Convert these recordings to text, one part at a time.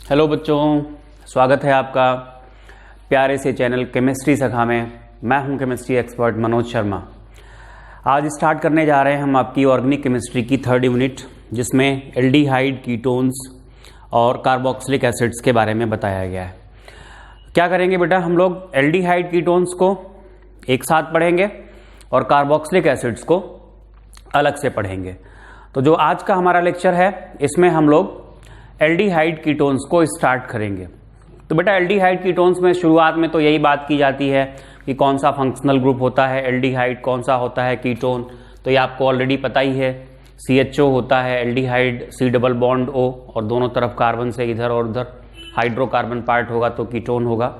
Hello बच्चों, स्वागत है आपका प्यारे से चैनल केमिस्ट्री सखा में। मैं हूं केमिस्ट्री एक्सपर्ट मनोज शर्मा। आज स्टार्ट करने जा रहे हैं हम आपकी ऑर्गेनिक केमिस्ट्री की थर्ड यूनिट, जिसमें एल्डिहाइड, कीटोन्स और कार्बोक्सिलिक एसिड्स के बारे में बताया गया है। क्या करेंगे बेटा, हम लोग एल्डिहाइड कीटोन्स को एक साथ पढ़ेंगे और कार्बोक्सिलिक एसिड्स को अलग से पढ़ेंगे। तो जो आज का हमारा लेक्चर है, इसमें हम लोग एल्डिहाइड कीटोन्स को स्टार्ट करेंगे। तो बेटा एल्डिहाइड कीटोन्स में शुरुआत में तो यही बात की जाती है कि कौन सा फंक्शनल ग्रुप होता है एल्डिहाइड, कौन सा होता है कीटोन। तो ये आपको ऑलरेडी पता ही है। CHO होता है aldehyde, C double bond O, और दोनों तरफ कार्बन से इधर और उधर हाइड्रोकार्बन पार्ट होगा तो कीटोन होगा।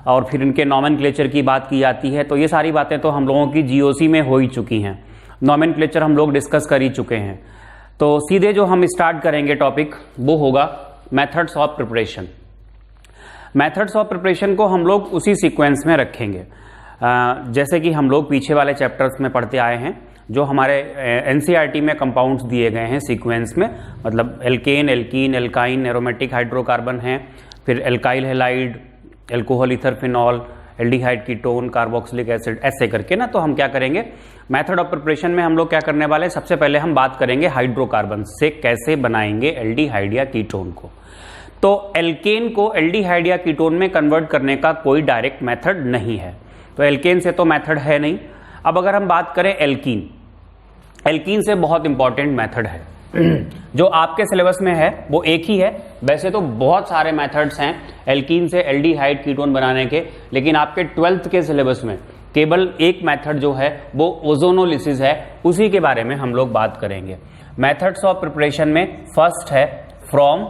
और फिर इनके नॉमेनक्लेचर की बात की जाती है। तो ये सारी बातें तो हम लोगों की GOC में हो ही चुकी हैं, नॉमेनक्लेचर हम लोग डिस्कस कर ही चुके हैं। तो सीधे जो हम स्टार्ट करेंगे टॉपिक, वो होगा methods of preparation. Methods of preparation को हम लोग उसी सीक्वेंस में रखेंगे जैसे कि हम लोग पीछे वाले चैप्टर्स में पढ़ते आए हैं, जो हमारे NCERT में कंपाउंड्स दिए गए हैं सीक्वेंस में। मतलब alkane, alkene, alkyne, aromatic hydrocarbon हैं, फिर alkyl halide, alcohol ether phenol, aldehyde ketone, carboxylic acid, ऐसे करके ना। तो हम क्या करेंगे, मेथड ऑफ प्रिपरेशन में हम लोग क्या करने वाले हैं, सबसे पहले हम बात करेंगे हाइड्रोकार्बन से कैसे बनाएंगे एल्डिहाइड या कीटोन को। तो एल्केन को एल्डिहाइड या कीटोन में कन्वर्ट करने का कोई डायरेक्ट मेथड नहीं है। तो एल्केन से तो मेथड है नहीं। अब अगर हम बात करें एल्कीन, एल्कीन से बहुत इंपॉर्टेंट मेथड है जो आपके सिलेबस में है, वो एक ही है। वैसे तो बहुत सारे मेथड्स हैं एल्कीन से एल्डिहाइड कीटोन बनाने के, लेकिन आपके 12th के सिलेबस में केवल एक मेथड जो है वो ओजोनोलिसिस है। उसी के बारे में हम लोग बात करेंगे। मेथड्स ऑफ प्रिपरेशन में फर्स्ट है फ्रॉम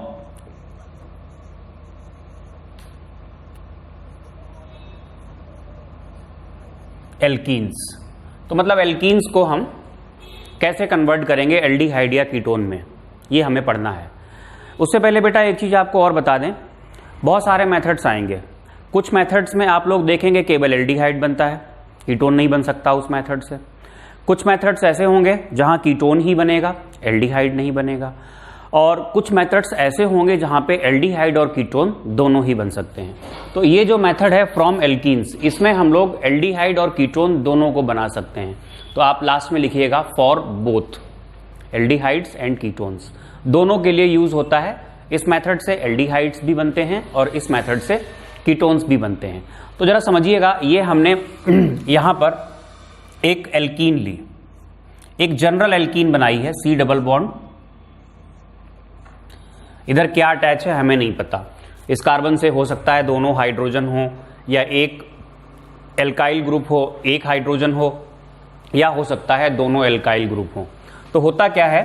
एल्कीन्स। तो मतलब एल्कीन्स को हम कैसे कन्वर्ट करेंगे एल्डिहाइड या कीटोन में, ये हमें पढ़ना है। उससे पहले बेटा एक चीज आपको और बता दें, बहुत सारे मेथड्स आएंगे। कुछ मेथड्स में आप लोग देखेंगे केवल एल्डिहाइड बनता है, कीटोन नहीं बन सकता उस मेथड से। कुछ मेथड्स ऐसे होंगे जहां कीटोन ही बनेगा, एल्डिहाइड नहीं बनेगा। और कुछ मेथड्स ऐसे होंगे जहां पे एल्डिहाइड और कीटोन दोनों ही बन सकते हैं। तो ये जो मेथड है फ्रॉम एल्कीन्स, इसमें हम लोग एल्डिहाइड और कीटोन दोनों को बना सकते हैं। तो आप लास्ट में लिखिएगा for both, aldehydes and ketones दोनों के लिए यूज होता है। इस मेथड से एल्डिहाइड्स भी बनते हैं और इस मेथड से कीटोन्स भी बनते हैं। तो जरा समझिएगा, ये हमने यहां पर एक एल्कीन ली, एक जनरल एल्कीन बनाई है, C डबल बॉन्ड। इधर क्या अटैच है हमें नहीं पता। इस कार्बन से हो सकता है दोनों हाइड्रोजन हो, या एक एल्काइल ग्रुप हो, एक हाइड्रोजन हो, या हो सकता है दोनों एल्काइल ग्रुप हो। तो होता क्या है,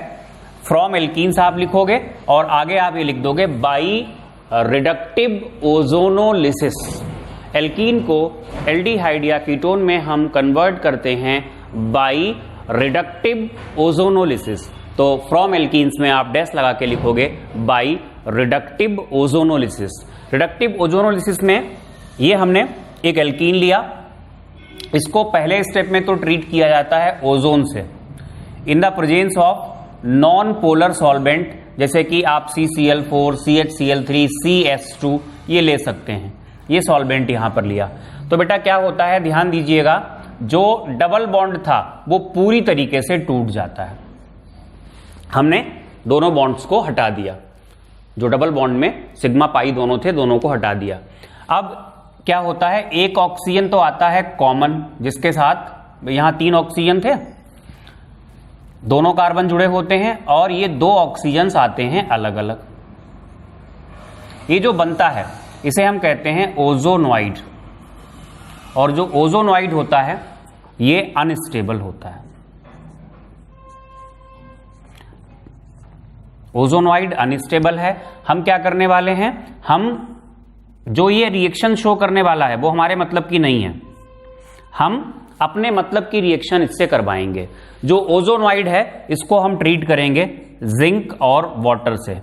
फ्रॉम एल्कीन्स आप लिखोगे और आगे आप ये लिख दोगे बाई रिडक्टिव ओजोनोलिसिस। एल्कीन को एल्डिहाइड या कीटोन में हम कन्वर्ट करते हैं बाई रिडक्टिव ओजोनोलिसिस। तो फ्रॉम एल्कीन्स में आप डैश लगा के लिखोगे by reductive ozonolysis. Reductive ozonolysis में ये हमने एक एल्कीन लिया, इसको पहले स्टेप में तो ट्रीट किया जाता है ओजोन से in the presence of non polar solvent, जैसे कि आप CCl4, CHCl3, CS2 ये ले सकते हैं। ये सॉल्वेंट यहां पर लिया तो बेटा क्या होता है, ध्यान दीजिएगा, जो डबल बॉन्ड था वो पूरी तरीके से टूट जाता है। हमने दोनों बॉन्ड्स को हटा दिया, जो डबल बॉन्ड में सिग्मा पाई दोनों थे, दोनों को हटा दिया। अब क्या होता है, एक ऑक्सीजन तो आता है कॉमन, जिसके साथ यहां 3 ऑक्सीजन थे, दोनों कार्बन जुड़े होते हैं, और ये 2 ऑक्सीजन्स आते हैं अलग अलग। ये जो बनता है इसे हम कहते हैं ओजोनोइड। और जो ओजोनोइड होता है ये अनस्टेबल होता है। ओजोनोइड अनस्टेबल है। हम क्या करने वाले हैं, हम जो ये रिएक्शन शो करने वाला है वो हमारे मतलब की नहीं है, हम अपने मतलब की रिएक्शन इससे करवाएंगे। जो ओजोनोइड है इसको हम ट्रीट करेंगे जिंक और वाटर से।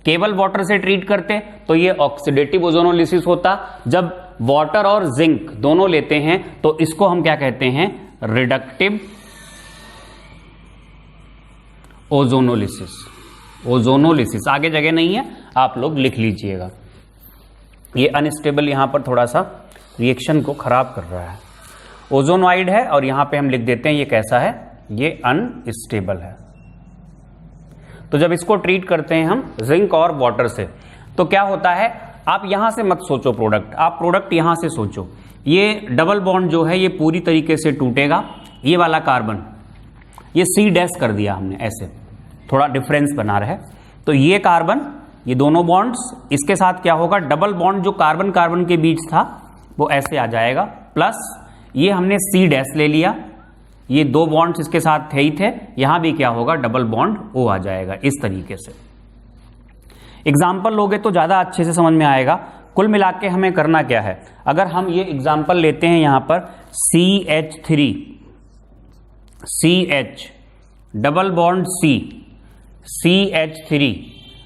केवल वाटर से ट्रीट करते तो ये ऑक्सीडेटिव ओजोनोलिसिस होता। जब वाटर और जिंक दोनों लेते हैं तो इसको हम क्या कहते हैं, रिडक्टिव ओजोनोलिसिस। ओजोनोलिसिस, आगे जगह नहीं है, आप लोग लिख लीजिएगा। ये अनस्टेबल यहां पर थोड़ा सा रिएक्शन को खराब कर रहा है, ओजोनॉइड है और यहां पे हम लिख देते हैं ये कैसा है, ये अनस्टेबल है। तो जब इसको ट्रीट करते हैं हम जिंक और वाटर से तो क्या होता है, आप यहां से मत सोचो प्रोडक्ट, आप प्रोडक्ट यहां से सोचो। ये डबल बॉन्ड जो है ये पूरी तरीके से टूटेगा, ये वाला कार्बन ये C डैश कर दिया हमने, ऐसे थोड़ा डिफरेंस बना रहा है। तो ये कार्बन, ये दोनों बॉन्ड्स, इसके साथ क्या होगा, डबल बॉन्ड जो कार्बन कार्बन के बीच था वो ऐसे आ जाएगा, प्लस ये हमने C डैश ले लिया, ये दो बॉन्ड्स इसके साथ थे ही थे, यहां भी क्या होगा, डबल बॉन्ड O आ जाएगा इस तरीके से। एग्जाम्पल लोगे तो ज्यादा अच्छे से समझ में आएगा। कुल मिला के हमें करना क्या है, अगर हम ये एग्जाम्पल लेते हैं यहां पर CH3, CH double bond C, CH3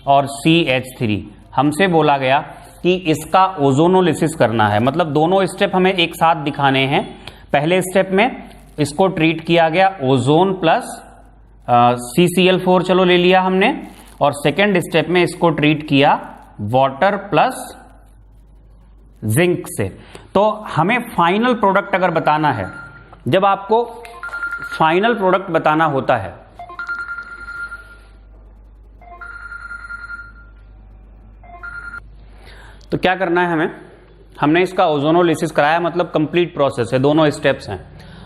और CH3, हमसे बोला गया कि इसका ओजोनोलिसिस करना है, मतलब दोनों स्टेप हमें एक साथ दिखाने हैं। पहले स्टेप में इसको ट्रीट किया गया ओजोन प्लस CCl4 चलो ले लिया हमने, और सेकेंड स्टेप में इसको ट्रीट किया वाटर प्लस जिंक से। तो हमें फाइनल प्रोडक्ट अगर बताना है, जब आपको फाइनल प्रोडक्ट बताना होता है तो क्या करना है हमें, हमने इसका ओजोनोलिसिस कराया, मतलब कंप्लीट प्रोसेस है, दोनों स्टेप्स हैं,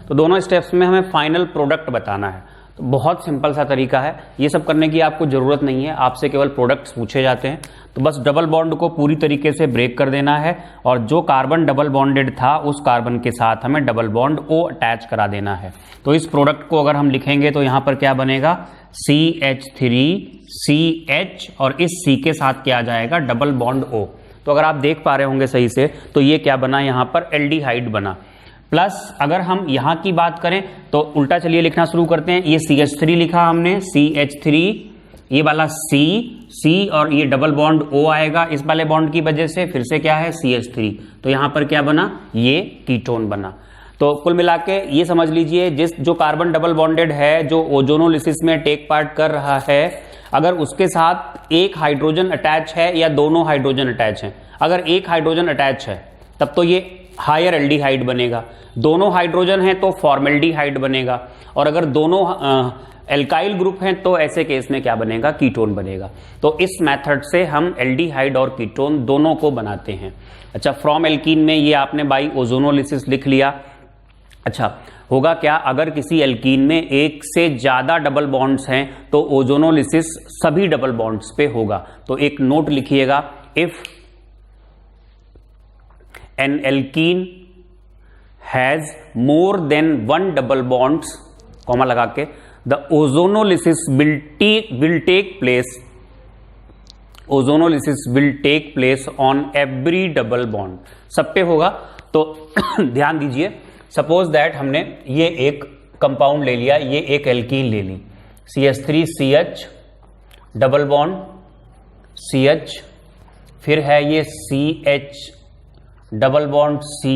तो दोनों स्टेप्स में हमें फाइनल प्रोडक्ट बताना है। तो बहुत सिंपल सा तरीका है, ये सब करने की आपको जरूरत नहीं है, आपसे केवल प्रोडक्ट्स पूछे जाते हैं। तो बस डबल बॉन्ड को पूरी तरीके से ब्रेक कर देना है और जो कार्बन डबल बॉन्डेड था उस कार्बन के साथ हमें डबल बॉन्ड O अटैच करा देना है। तो इस प्रोडक्ट को अगर हम लिखेंगे तो यहां पर क्या बनेगा, CH3CH और इस C के साथ क्या आ जाएगा, डबल बॉन्ड O। तो अगर आप देख पा रहे होंगे सही से तो ये क्या बना, यहां पर एल्डिहाइड बना। प्लस अगर हम यहां की बात करें तो उल्टा चलिए लिखना शुरू करते हैं। ये CH3 लिखा हमने, CH3, ये वाला C और ये डबल बॉन्ड O आएगा इस वाले बॉन्ड की वजह से, फिर से क्या है CH3, तो यहां पर क्या बना, ये कीटोन बना। तो कुल मिला के ये समझ लीजिए, जो कार्बन डबल बॉन्डेड है, जो ओजोनोलिसिस में टेक पार्ट कर रहा है, अगर उसके साथ एक हाइड्रोजन अटैच है या दोनों हाइड्रोजन अटैच हैं, अगर एक हाइड्रोजन अटैच है तब तो ये हायर एल्डिहाइड बनेगा, दोनों हाइड्रोजन है तो फॉर्मेल्डिहाइड बनेगा, और अगर दोनों एल्काइल ग्रुप हैं तो ऐसे केस में क्या बनेगा, कीटोन बनेगा। तो इस मेथड से हम एल्डिहाइड और कीटोन दोनों को बनाते हैं। अच्छा, फ्रॉम एल्कीन में ये आपने बाई ओजोनोलिसिस लिख लिया। अच्छा, होगा क्या, अगर किसी एल्कीन में एक से ज्यादा डबल बॉन्ड्स हैं तो ओजोनोलिसिस सभी डबल बॉन्ड्स पे होगा। तो एक नोट लिखिएगा, if an alkene has more than one double bonds, comma लगा के, the ozonolysis will take place, ozonolysis will take place on every double bond, सब पे होगा। तो ध्यान दीजिए, सपोज दैट हमने ये एक कंपाउंड ले लिया, ये एक एल्कीन ले ली, CH3CH डबल बॉन्ड CH, फिर है ये CH डबल बॉन्ड C,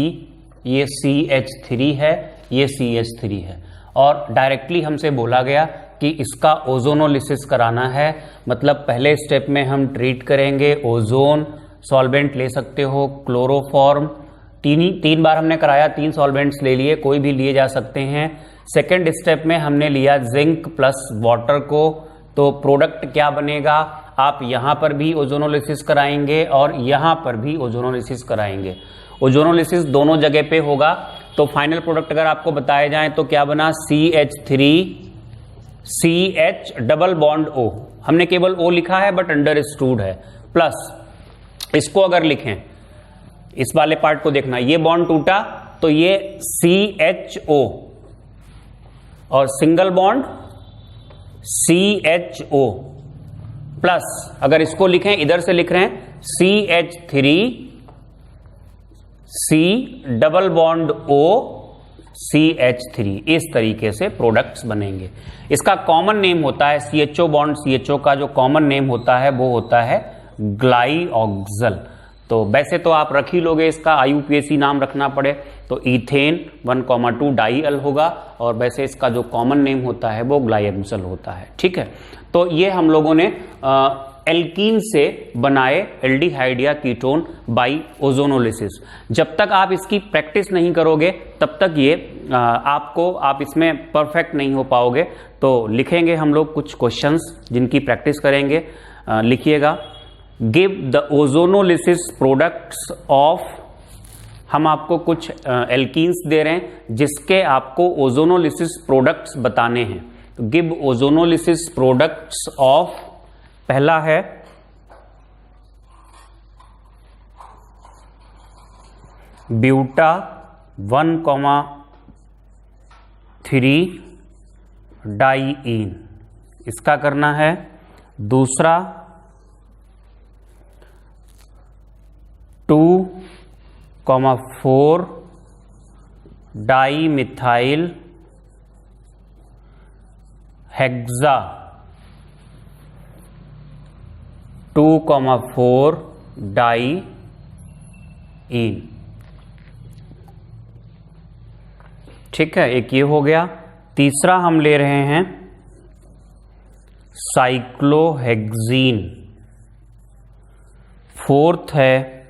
ये CH3 है, ये CH3 है, और डायरेक्टली हमसे बोला गया कि इसका ओजोनोलिसिस कराना है। मतलब पहले स्टेप में हम ट्रीट करेंगे ओजोन, सॉल्वेंट ले सकते हो क्लोरोफॉर्म, तीन बार हमने कराया, 3 सॉल्वेंट्स ले लिए, कोई भी लिए जा सकते हैं। सेकेंड स्टेप में हमने लिया जिंक प्लस वाटर को, तो प्रोडक्ट क्या बनेगा, आप यहां पर भी ओजोनोलिसिस कराएंगे और यहां पर भी ओजोनोलिसिस कराएंगे, ओजोनोलिसिस दोनों जगह पे होगा। तो फाइनल प्रोडक्ट अगर आपको बताया जाए तो क्या बना, CH3CH डबल बॉन्ड O, हमने केवल O लिखा है बट अंडरस्टूड है, प्लस इसको अगर लिखें, इस वाले पार्ट को देखना, ये बॉन्ड टूटा तो ये CHO और सिंगल बॉन्ड CHO, प्लस अगर इसको लिखें, इधर से लिख रहे हैं CH3C double bond O CH3, इस तरीके से प्रोडक्ट्स बनेंगे। इसका कॉमन नेम होता है CHO बॉन्ड CHO का जो कॉमन नेम होता है वो होता है ग्लाइऑक्सल। तो वैसे तो आप रख ही लोगे, इसका IUPAC नाम रखना पड़े तो इथेन 1,2 डाई अल होगा, और वैसे इसका जो कॉमन नेम होता है वो ग्लाइऑक्सल होता है। ठीक है, तो ये हम लोगों ने एल्कीन से बनाए एल्डिहाइड या कीटोन बाय ओजोनोलिसिस। जब तक आप इसकी प्रैक्टिस नहीं करोगे तब तक ये आप इसमें परफेक्ट नहीं हो पाओगे। तो लिखेंगे हम लोग कुछ क्वेश्चंस जिनकी प्रैक्टिस करेंगे। लिखिएगा, give the ozonolysis products of, हम आपको कुछ एल्कीन्स दे रहे हैं जिसके आपको ओजोनोलिसिस प्रोडक्ट्स बताने हैं। तो गिव ओजोनोलिसिस प्रोडक्ट्स ऑफ, पहला है ब्यूटा 1,3 डाइईन, इसका करना है। दूसरा 2,4 डाई मिथाइल हेक्सा, 2,4 डाइईन। ठीक है, एक ये हो गया। तीसरा हम ले रहे हैं साइक्लोहेक्सीन। फोर्थ है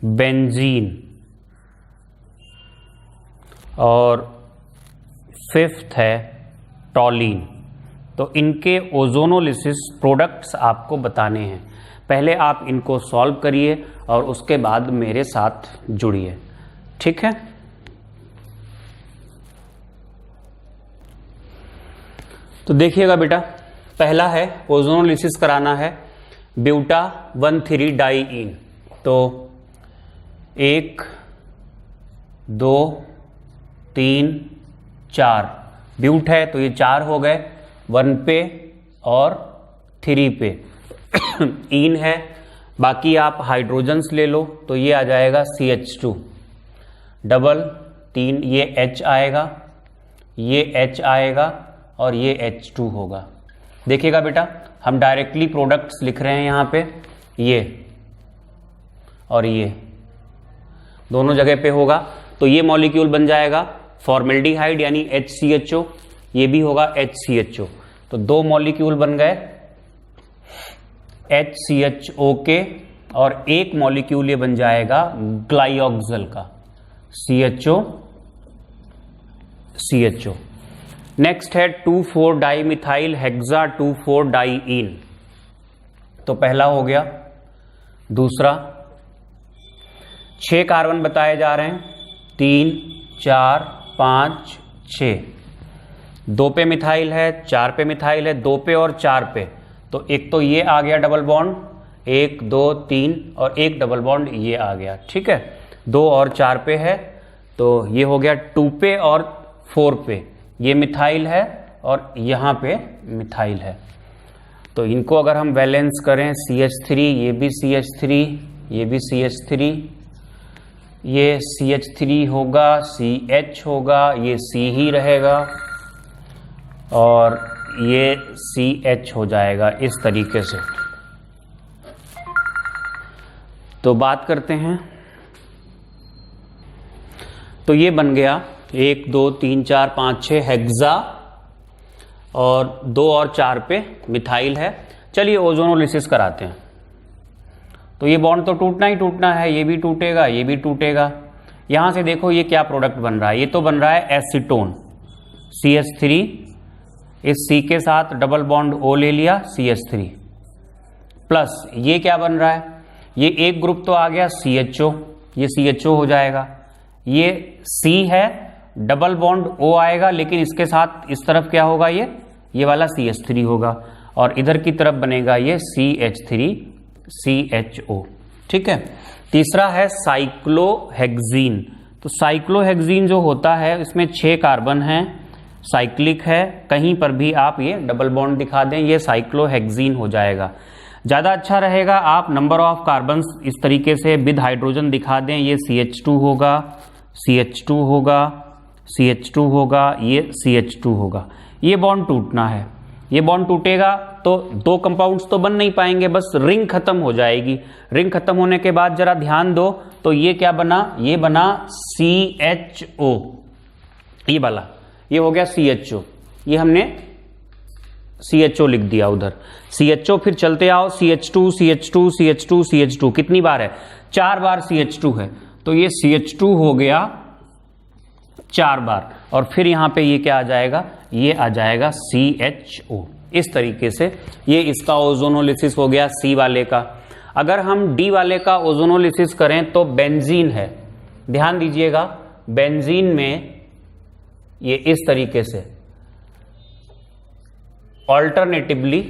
बेंजीन और फिफ्थ है टॉलिन। तो इनके ओजोनोलिसिस प्रोडक्ट्स आपको बताने हैं। पहले आप इनको सॉल्व करिए और उसके बाद मेरे साथ जुड़िए। ठीक है, तो देखिएगा बेटा, पहला है ओजोनोलिसिस कराना है ब्यूटा 1,3 डाइईन। तो 1 2 3 4 ब्यूट है तो ये 4 हो गए, 1 पे और 3 पे ईन है। बाकी आप हाइड्रोजन्स ले लो तो ये आ जाएगा CH2 डबल 3, ये H आएगा, ये H आएगा और ये H2 होगा। देखिएगा बेटा, हम डायरेक्टली प्रोडक्ट्स लिख रहे हैं यहाँ पे, ये और ये दोनों जगह पे होगा। तो ये मॉलिक्यूल बन जाएगा फॉर्मेल्डिहाइड यानी HCHO, ये भी होगा HCHO। तो 2 मॉलिक्यूल बन गए HCHO के और एक मॉलिक्यूल ये बन जाएगा ग्लाइऑक्सल का CHO। नेक्स्ट है 2,4 डाइमिथाइल हेक्सा 2,4 डाइईन। तो पहला हो गया। दूसरा 6 कार्बन बताए जा रहे हैं, 3 4 5 6। 2 पे मिथाइल है, 4 पे मिथाइल है, 2 पे और 4 पे। तो एक तो ये आ गया डबल बॉन्ड, 1 2 3 और एक डबल बॉन्ड ये आ गया। ठीक है, 2 और 4 पे है तो ये हो गया 2 पे और 4 पे, ये मिथाइल है और यहाँ पे मिथाइल है। तो इनको अगर हम बैलेंस करें CH3, ये भी CH3, ये भी CH3, ये CH3 होगा, CH होगा, ये C ही रहेगा और ये CH हो जाएगा इस तरीके से। तो बात करते हैं, तो ये बन गया 1 2 3 4 5 6 हेक्सा और 2 और 4 पे मिथाइल है। चलिए ओजोनोलिसिस कराते हैं। तो ये बॉन्ड तो टूटना ही टूटना है, ये भी टूटेगा, ये भी टूटेगा। यहां से देखो ये क्या प्रोडक्ट बन रहा है, ये तो बन रहा है एसीटोन CH3, इस C के साथ डबल बॉन्ड O ले लिया CH3 प्लस ये क्या बन रहा है, ये एक ग्रुप तो आ गया CHO, ये CHO हो जाएगा। ये C है, डबल बॉन्ड O आएगा लेकिन इसके साथ इस तरफ क्या होगा, ये वाला CH3 होगा और इधर की तरफ बनेगा ये CH3 CHO। ठीक है। तीसरा है साइक्लोहेक्सीन। तो साइक्लोहेक्सीन जो होता है इसमें 6 कार्बन हैं, साइक्लिक है, कहीं पर भी आप ये डबल बॉन्ड दिखा दें ये साइक्लोहेक्सीन हो जाएगा। ज़्यादा अच्छा रहेगा आप नंबर ऑफ कार्बन्स इस तरीके से विद हाइड्रोजन दिखा दें, ये CH2 होगा, CH2 होगा, CH2 होगा, ये CH2 होगा। ये बॉन्ड टूटना है, ये बॉन्ड टूटेगा तो 2 कंपाउंड्स तो बन नहीं पाएंगे, बस रिंग खत्म हो जाएगी। रिंग खत्म होने के बाद जरा ध्यान दो तो ये क्या बना, ये बना CHO, ये वाला ये हो गया CHO। ये हमने CHO लिख दिया उधर, CHO, फिर चलते आओ CH2 CH2 CH2 CH2, कितनी बार है? 4 बार CH2 है, तो ये CH2 हो गया 4 बार, और फिर यहां पे ये क्या आ जाएगा? ये आ जाएगा CHO। इस तरीके से ये इसका ओजोनोलिसिस हो गया C वाले का। अगर हम D वाले का ओजोनोलिसिस करें तो बेंजीन है, ध्यान दीजिएगा, बेंजीन में ये इस तरीके से ऑल्टरनेटिवली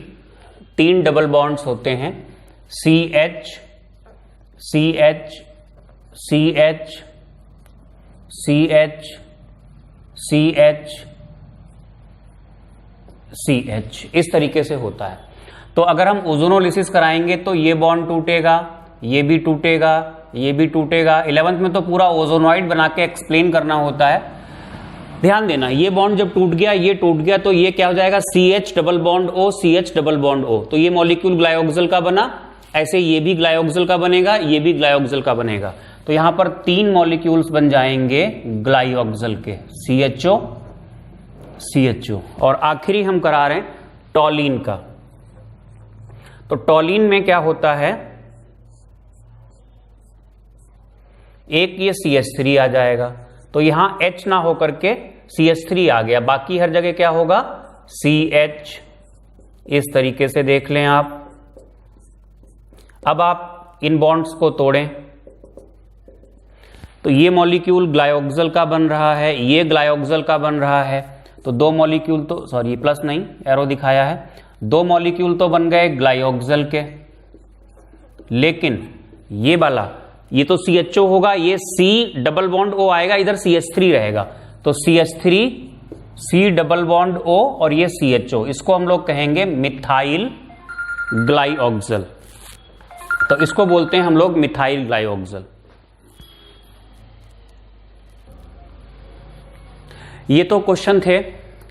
3 डबल बॉन्ड्स होते हैं, CH CH CH CH CH CH, इस तरीके से होता है। तो अगर हम ओजोनोलिसिस कराएंगे तो ये बॉन्ड टूटेगा, ये भी टूटेगा, ये भी टूटेगा। 11th में तो पूरा ओजोनॉइड बना के एक्सप्लेन करना होता है। ध्यान देना, ये बॉन्ड जब टूट गया, ये टूट गया, तो ये क्या हो जाएगा? CH double bond O CH double bond O, तो ये मॉलिक्यूल ग्लाइऑक्सिल का बना। ऐसे ये भी ग्लाइऑक्सिल का बनेगा, ये भी ग्लाइऑक्सिल का बनेगा, तो यहां पर 3 मॉलिक्यूल्स बन जाएंगे ग्लाइऑक्सिल के, CHO CHO। और आखिरी हम करा रहे हैं टॉलिन का। तो टॉलिन में क्या होता है? एक ये CH3 आ जाएगा, तो यहां H ना होकर के CH3 आ गया, बाकी हर जगह क्या होगा? CH। इस तरीके से देख लें आप। अब आप इन बॉन्ड्स को तोड़ें, तो ये मॉलिक्यूल ग्लाइऑक्सिल का बन रहा है, ये ग्लाइऑक्सिल का बन रहा है, तो 2 मॉलिक्यूल तो, सॉरी प्लस नहीं, एरो दिखाया है, 2 मॉलिक्यूल तो बन गए ग्लाइऑक्सिल के। लेकिन ये वाला, ये तो CHO होगा, ये C डबल बॉन्ड O आएगा, इधर CH3 रहेगा, तो CH3 C double bond O और ये CHO, इसको हम लोग कहेंगे मिथाइल ग्लाइऑक्सिल। तो इसको बोलते हैं हम लोग मिथाइल ग्लाइऑक्सिल। ये तो क्वेश्चन थे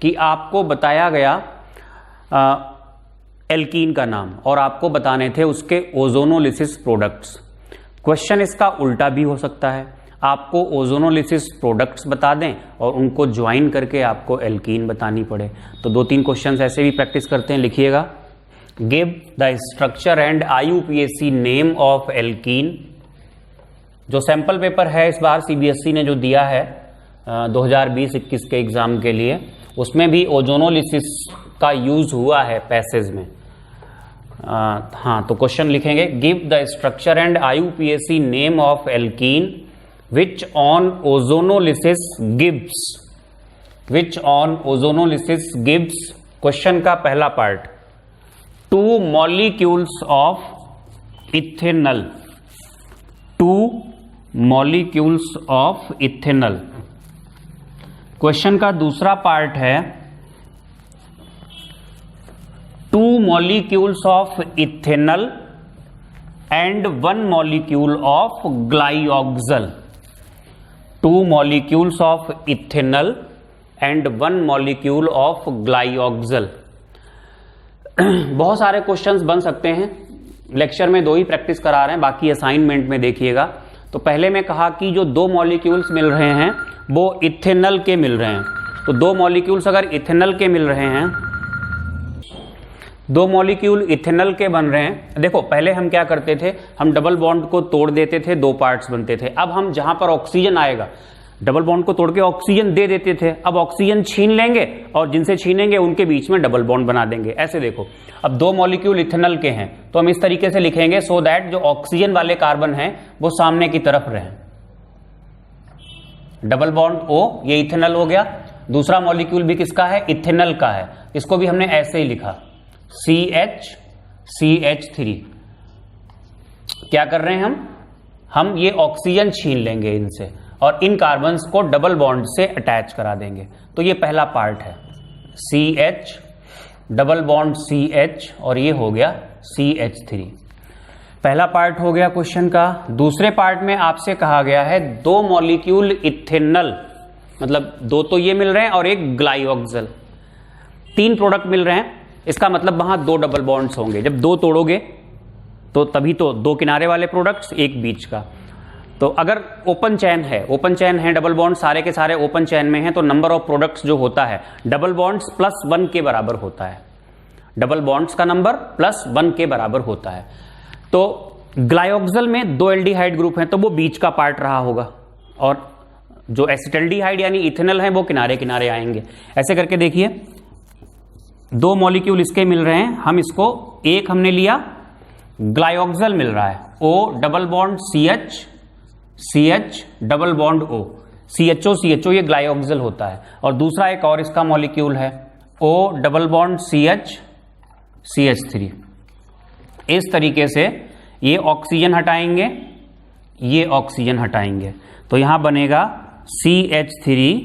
कि आपको बताया गया एल्कीन का नाम और आपको बताने थे उसके ओजोनोलिसिस प्रोडक्ट्स। क्वेश्चन इसका उल्टा भी हो सकता है, आपको ओजोनोलिसिस प्रोडक्ट्स बता दें और उनको ज्वाइन करके आपको एल्कीन बतानी पड़े। तो 2-3 क्वेश्चंस ऐसे भी प्रैक्टिस करते हैं, लिखिएगा। Give the structure and IUPAC name of alkene. जो सैंपल पेपर है इस बार CBSE ने जो दिया है 2020-21 के एग्जाम के लिए, उसमें भी ओजोनोलिसिस का यूज हुआ है पैसेज में। हाँ, तो क्वेश्चन लिखेंगे, give the structure and IUPAC name of alkene which on ozonolysis gives, which on ozonolysis gives. Question का पहला part, 2 molecules of ethanol, 2 molecules of ethanol. Question का दूसरा पार्ट है 2 molecules of ethanol and 1 molecule of glyoxal, 2 molecules of ethanol and 1 molecule of glyoxal. बहुत सारे questions बन सकते हैं, लेक्चर में 2 ही प्रैक्टिस करा रहे हैं, बाकी असाइनमेंट में देखिएगा। तो पहले मैं कहा कि जो 2 मॉलिक्यूल्स मिल रहे हैं वो इथेनॉल के मिल रहे हैं, तो 2 मॉलिक्यूल्स अगर इथेनॉल के मिल रहे हैं, 2 मॉलिक्यूल इथेनॉल के बन रहे हैं। देखो पहले हम क्या करते थे, हम डबल बॉन्ड को तोड़ देते थे, 2 पार्ट्स बनते थे। अब हम जहां पर ऑक्सीजन आएगा, डबल बॉन्ड को तोड़ के ऑक्सीजन दे देते थे, अब ऑक्सीजन छीन लेंगे और जिनसे छीनेंगे उनके बीच में डबल बॉन्ड बना देंगे। ऐसे देखो, अब 2 मॉलिक्यूल इथेनॉल के हैं तो हम इस तरीके से लिखेंगे, सो दैट जो ऑक्सीजन वाले कार्बन हैं वो सामने की तरफ रहें। डबल बॉन्ड O, ये इथेनॉल हो गया। दूसरा मॉलिक्यूल भी किसका है? इथेनॉल का है, इसको भी हमने ऐसे ही लिखा, CH3। क्या कर रहे हैं हम ये ऑक्सीजन छीन लेंगे इनसे और इन कार्बन्स को डबल बॉन्ड से अटैच करा देंगे। तो ये पहला पार्ट है, CH डबल बॉन्ड CH और ये हो गया CH3। पहला पार्ट हो गया क्वेश्चन का। दूसरे पार्ट में आपसे कहा गया है 2 मॉलिक्यूल इथेनॉल, मतलब 2 तो ये मिल रहे हैं और एक ग्लाइऑक्सिल, 3 प्रोडक्ट मिल रहे हैं। इसका मतलब वहां 2 डबल बॉन्ड्स होंगे। जब 2 तोड़ोगे तो तभी तो 2 किनारे वाले प्रोडक्ट्स, एक बीच का। तो अगर ओपन चेन है, डबल बॉन्ड सारे के सारे ओपन चेन में हैं, तो नंबर ऑफ प्रोडक्ट्स जो होता है डबल बॉन्ड्स +1 के बराबर होता है। डबल बॉन्ड्स का नंबर प्लस 1 के बराबर होता है। तो ग्लाइऑक्सल में 2 एल्डिहाइड ग्रुप हैं तो वो बीच का पार्ट रहा होगा, और जो एसिटल्डिहाइड यानी इथेनॉल है वो किनारे किनारे आएंगे। ऐसे करके देखिए 2 मॉलिक्यूल इसके मिल रहे हैं, हम इसको एक हमने लिया ग्लाइऑक्सल मिल रहा है, O double bond CH double bond O, CHO ये ग्लाइऑक्सल होता है, और दूसरा एक और इसका मॉलिक्यूल है O डबल बॉन्ड CH3। इस तरीके से ये ऑक्सीजन हटाएंगे, ये ऑक्सीजन हटाएंगे, तो यहां बनेगा CH3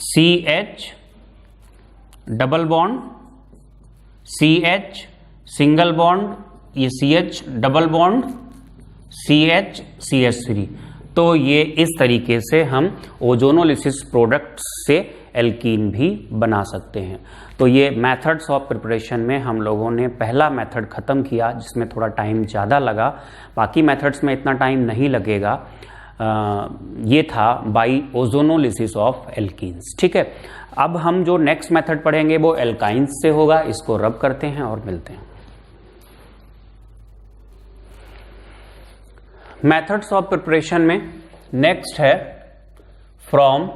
CH double bond CH single bond, ये CH double bond CH CH3। तो ये इस तरीके से हम ओजोनोलिसिस प्रोडक्ट से एल्कीन भी बना सकते हैं। तो ये मेथड्स ऑफ प्रिपरेशन में हम लोगों ने पहला मेथड खत्म किया जिसमें थोड़ा टाइम ज़्यादा लगा, बाकी मेथड्स में इतना टाइम नहीं लगेगा। ये था बाई ओजोनोलिसिस ऑफ एल्कीन्स। ठीक है, अब हम जो नेक्स्ट मेथड पढ़ेंगे वो एल्काइंस से होगा। इसको रब करते हैं और मिलते हैं। मेथड्स ऑफ प्रिपरेशन में नेक्स्ट है फ्रॉम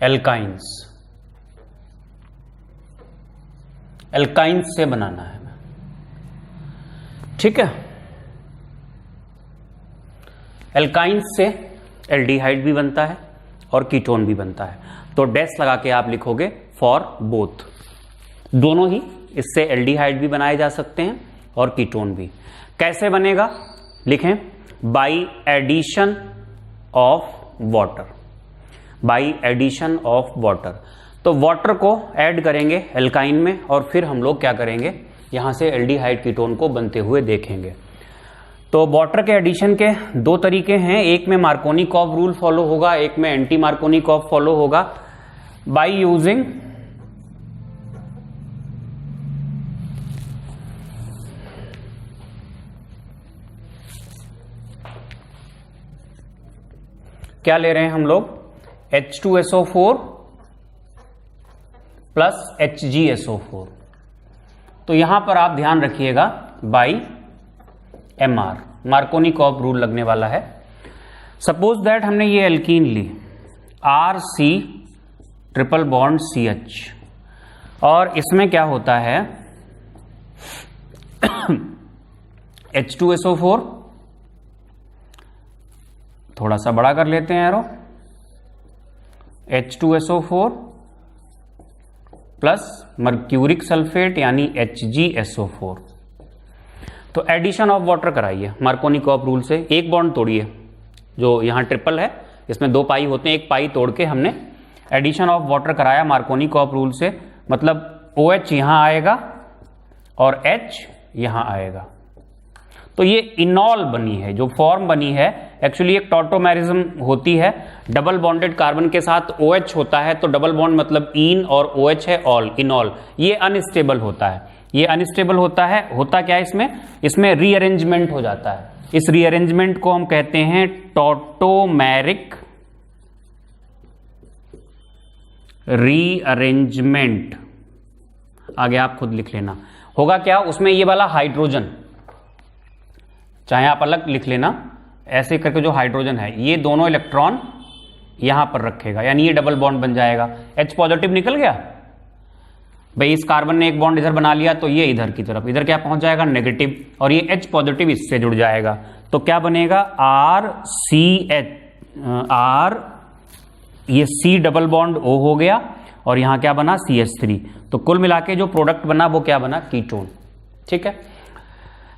एल्काइंस। एल्काइंस से बनाना है, ठीक है। एल्काइंस से एल्डिहाइड भी बनता है और कीटोन भी बनता है। तो डैश लगा के आप लिखोगे फॉर बोथ, दोनों ही। इससे एल्डिहाइड भी बनाए जा सकते हैं और कीटोन भी। कैसे बनेगा लिखें, by addition of water, by addition of water. तो वाटर को ऐड करेंगे एल्काइन में और फिर हम लोग क्या करेंगे, यहां से एल्डिहाइड कीटोन को बनते हुए देखेंगे। तो वाटर के एडिशन के 2 तरीके हैं, एक में मार्कोनिकॉफ रूल फॉलो होगा, एक में एंटी मार्कोनिकॉफ फॉलो होगा। बाई यूजिंग क्या ले रहे हैं हम लोग, H2SO4 प्लस HgSO4। तो यहां पर आप ध्यान रखिएगा बाई MR, मार्कोनिकॉफ रूल लगने वाला है। सपोज दैट हमने ये एल्कीन ली RC ट्रिपल बॉन्ड CH, और इसमें क्या होता है H2SO4, थोड़ा सा बड़ा कर लेते हैं arrow, H2SO4 plus mercuric sulphate यानी HgSO4। तो एडिशन ऑफ वाटर कराइए मार्कोनिकॉफ रूल से। एक बॉन्ड तोड़िए, जो यहां ट्रिपल है इसमें 2 पाई होते हैं, एक पाई तोड़ के हमने एडिशन ऑफ वाटर कराया मार्कोनिकॉफ रूल से। मतलब OH यहां आएगा और H यहां आएगा। तो ये इनॉल बनी है, जो फॉर्म बनी है एक्चुअली एक टॉटोमेरिज्म होती है। डबल बॉन्डेड कार्बन के साथ OH होता है, तो डबल बॉन्ड मतलब इन और OH है ऑल, इनॉल। ये अनस्टेबल होता है, ये अनस्टेबल होता है। होता क्या है इसमें रीअरेंजमेंट हो जाता है। इस रीअरेंजमेंट को हम कहते हैं टॉटोमेरिक रीअरेंजमेंट। आगे आप खुद लिख लेना। होगा क्या उसमें, ये वाला हाइड्रोजन, चाहे आप अलग लिख लेना, ऐसे करके जो हाइड्रोजन है ये दोनों इलेक्ट्रॉन यहां पर रखेगा, यानी ये डबल बॉन्ड बन जाएगा। H पॉजिटिव निकल गया भाई, इस कार्बन ने एक बॉन्ड इधर बना लिया तो ये इधर की तरफ, इधर क्या पहुंच जाएगा नेगेटिव, और ये H पॉजिटिव इससे जुड़ जाएगा। तो क्या बनेगा RCH, R ये C डबल बॉन्ड O हो गया, और यहां क्या बना CH3। तो कुल मिला के जो प्रोडक्ट बना वो क्या बना, कीटोन। ठीक है,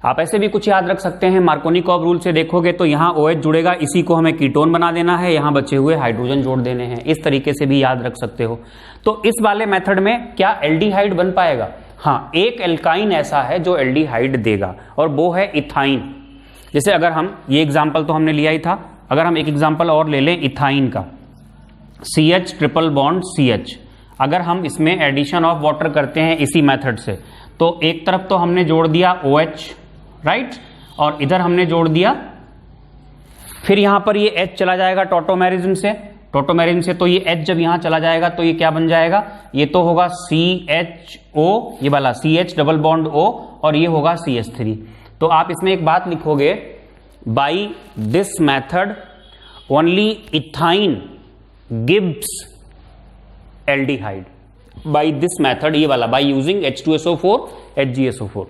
आप ऐसे भी कुछ याद रख सकते हैं। मार्कोनिकॉफ रूल से देखोगे तो यहां OH जुड़ेगा, इसी को हमें कीटोन बना देना है, यहां बचे हुए हाइड्रोजन जोड़ देने हैं। इस तरीके से भी याद रख सकते हो। तो इस वाले मेथड में क्या एल्डिहाइड बन पाएगा? हाँ, एक एल्काइन ऐसा है जो एल्डिहाइड देगा, और वो है इथाइन। जैसे अगर हम, ये एग्जाम्पल तो हमने लिया ही था, अगर हम एक एग्जाम्पल और ले लें इथाइन का, CH ट्रिपल बॉन्ड CH। अगर हम इसमें एडिशन ऑफ वाटर करते हैं इसी मेथड से, तो एक तरफ तो हमने जोड़ दिया OH, राइट, और इधर हमने जोड़ दिया, फिर यहां पर ये H चला जाएगा टॉटोमेरिज्म से, टॉटोमेरिन से, तो ये H जब यहां चला जाएगा तो ये क्या बन जाएगा, ये तो होगा CHO, ये वाला CH डबल बॉन्ड O, और ये होगा CH3। तो आप इसमें एक बात लिखोगे, by this method only ethyne gives aldehyde. By this method, ये वाला, by using H2SO4 HgSO4,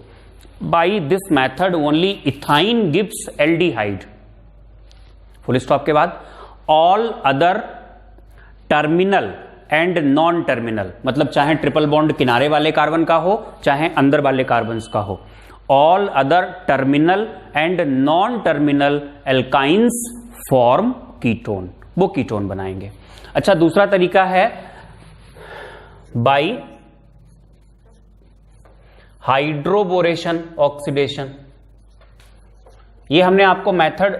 by this method only ethyne gives aldehyde. Full stop के बाद all other terminal and non terminal, मतलब चाहे ट्रिपल बॉन्ड किनारे वाले carbon का हो चाहे अंदर वाले कार्बन का हो, all other terminal and non terminal alkynes form ketone, वो कीटोन बनाएंगे। अच्छा, दूसरा तरीका है बाई हाइड्रोबोरेशन ऑक्सीडेशन। ये हमने आपको मेथड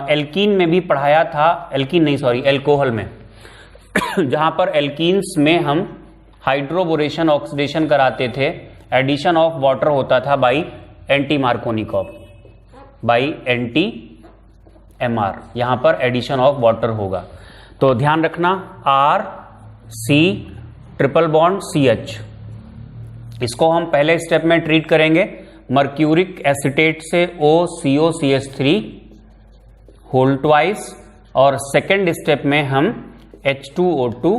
एल्कीन में भी पढ़ाया था, एल्कीन नहीं सॉरी एल्कोहल में जहां पर एल्कीन्स में हम हाइड्रोबोरेशन ऑक्सीडेशन कराते थे, एडिशन ऑफ वाटर होता था by anti Markovnikov, by anti MR, यहां पर एडिशन ऑफ वाटर होगा। तो ध्यान रखना, RC ट्रिपल बॉन्ड CH, इसको हम पहले स्टेप में ट्रीट करेंगे मर्क्यूरिक एसिटेट से OCO-CH3 होल ट्वाइस, और सेकेंड स्टेप में हम H2O2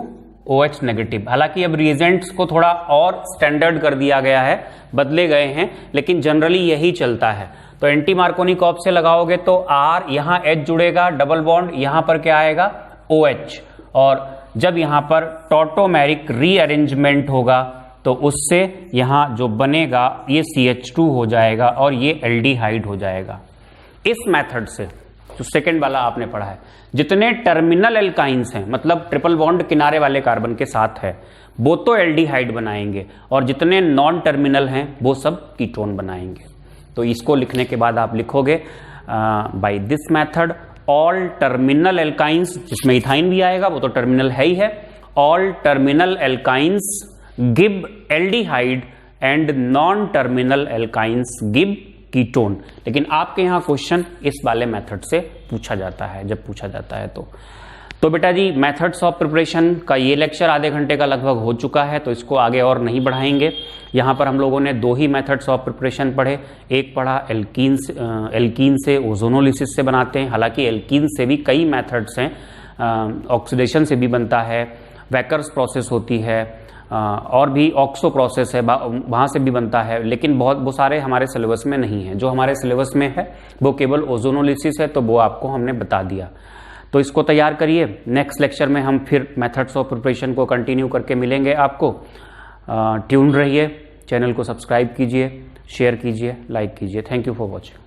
OH नेगेटिव। हालांकि अब रिएजेंट्स को थोड़ा और स्टैंडर्ड कर दिया गया है, बदले गए हैं, लेकिन जनरली यही चलता है। तो एंटी मार्कोनिकॉफ से लगाओगे तो R, यहां H जुड़ेगा डबल बॉन्ड, यहां पर क्या आएगा OH, और जब यहां पर टॉटोमेरिक रीअरेंजमेंट होगा तो उससे यहां जो बनेगा ये CH2 हो जाएगा और ये एल्डिहाइड हो जाएगा। इस मेथड से जो सेकंड वाला आपने पढ़ा है, जितने टर्मिनल एल्काइंस हैं, मतलब ट्रिपल बॉन्ड किनारे वाले कार्बन के साथ है, वो तो एल्डिहाइड बनाएंगे, और जितने नॉन टर्मिनल हैं वो सब कीटोन बनाएंगे। तो इसको लिखने के बाद आप लिखोगे by this method all terminal alkynes, जिसमें इथाइन भी आएगा, वो तो टर्मिनल है ही है, all terminal alkynes give aldehyde and non terminal alkynes give ketone. लेकिन आपके यहां क्वेश्चन इस वाले मेथड से पूछा जाता है, जब पूछा जाता है तो बेटा जी मेथड्स ऑफ प्रिपरेशन का ये लेक्चर आधे घंटे का लगभग हो चुका है, तो इसको आगे और नहीं बढ़ाएंगे। यहाँ पर हम लोगों ने 2 ही मेथड्स ऑफ प्रिपरेशन पढ़े, एक पढ़ा एल्कीन से ओजोनोलिसिस से बनाते हैं, हालांकि एल्कीन से भी कई मेथड्स हैं, ऑक्सीडेशन से भी बनता है, वैकर्स प्रोसेस होती है, और भी ऑक्सो प्रोसेस है, वहाँ से भी बनता है, लेकिन वो सारे हमारे सिलेबस में नहीं है। जो हमारे सिलेबस में है वो केवल ओजोनोलिसिस है, तो वो आपको हमने बता दिया। तो इसको तैयार करिए, नेक्स्ट लेक्चर में हम फिर मेथड्स ऑफ प्रिपरेशन को कंटिन्यू करके मिलेंगे आपको। ट्यून रहिए, चैनल को सब्सक्राइब कीजिए, शेयर कीजिए, लाइक कीजिए। Thank you for watching.